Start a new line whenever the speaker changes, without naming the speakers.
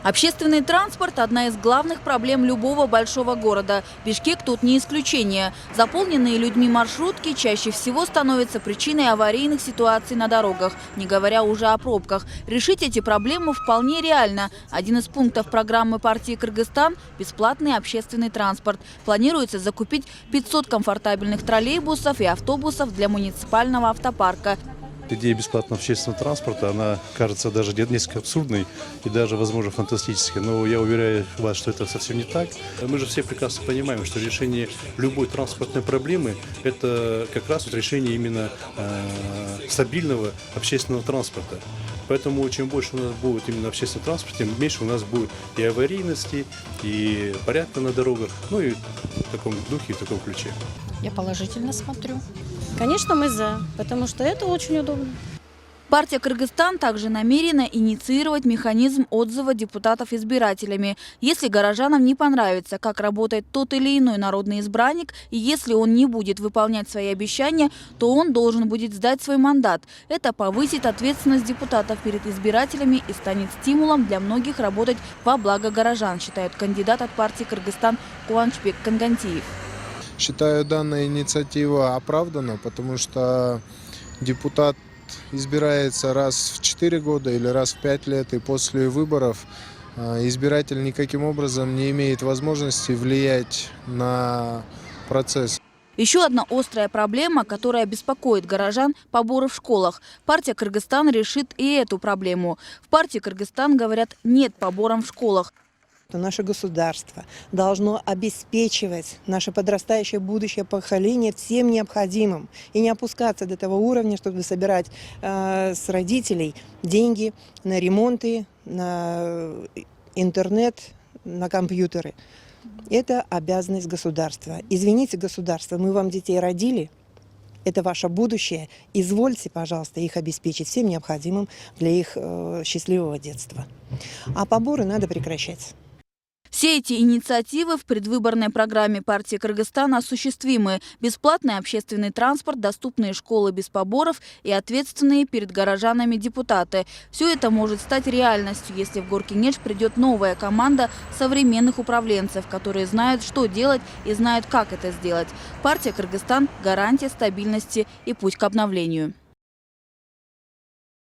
Общественный транспорт – одна из главных проблем любого большого города. Бишкек тут не исключение. Заполненные людьми маршрутки чаще всего становятся причиной аварийных ситуаций на дорогах, не говоря уже о пробках. Решить эти проблемы вполне реально. Один из пунктов программы партии «Кыргызстан» – бесплатный общественный транспорт. Планируется закупить 500 комфортабельных троллейбусов и автобусов для муниципального автопарка.
Идея бесплатного общественного транспорта, она кажется даже несколько абсурдной и даже, возможно, фантастической. Но я уверяю вас, что это совсем не так. Мы же все прекрасно понимаем, что решение любой транспортной проблемы – это как раз вот решение именно стабильного общественного транспорта. Поэтому чем больше у нас будет именно общественного транспорта, тем меньше у нас будет и аварийности, и порядка на дорогах, ну и в таком духе, в таком ключе.
Я положительно смотрю. Конечно, мы за, потому что это очень удобно.
Партия «Кыргызстан» также намерена инициировать механизм отзыва депутатов избирателями. Если горожанам не понравится, как работает тот или иной народный избранник, и если он не будет выполнять свои обещания, то он должен будет сдать свой мандат. Это повысит ответственность депутатов перед избирателями и станет стимулом для многих работать во благо горожан, считает кандидат от партии «Кыргызстан» Куванчбек Кангантиев.
Считаю, данная инициатива оправдана, потому что депутат избирается раз в 4 года или раз в 5 лет, и после выборов избиратель никаким образом не имеет возможности влиять на процесс.
Еще одна острая проблема, которая беспокоит горожан – поборы в школах. Партия «Кыргызстан» решит и эту проблему. В партии «Кыргызстан» говорят «нет поборам в школах».
Наше государство должно обеспечивать наше подрастающее будущее поколение всем необходимым и не опускаться до того уровня, чтобы собирать с родителей деньги на ремонты, на интернет, на компьютеры. Это обязанность государства. Извините, государство, мы вам детей родили. Это ваше будущее. Извольте, пожалуйста, их обеспечить всем необходимым для их счастливого детства. А поборы надо прекращать.
Все эти инициативы в предвыборной программе партии «Кыргызстан» осуществимы. Бесплатный общественный транспорт, доступные школы без поборов и ответственные перед горожанами депутаты. Все это может стать реальностью, если в Горкенеш придет новая команда современных управленцев, которые знают, что делать и знают, как это сделать. Партия «Кыргызстан» – гарантия стабильности и путь к обновлению.